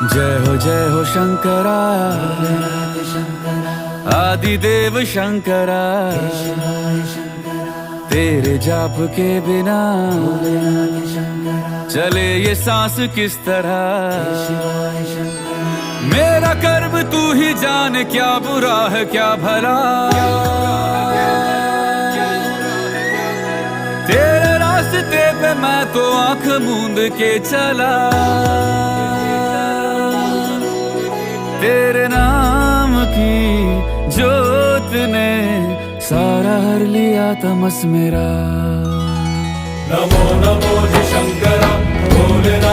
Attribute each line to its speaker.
Speaker 1: जय हो शंकरा, आदिदेव शंकरा। तेरे जाप के बिना चले ये सांस किस तरह। मेरा कर्म तू ही जाने, क्या बुरा है क्या भला। तेरे रास्ते पे मैं तो आंख मूंद के चला। तेरे नाम की जोत ने सारा हर लिया तमस मेरा।
Speaker 2: नमो नमो जी शंकरा भोलेनाथ।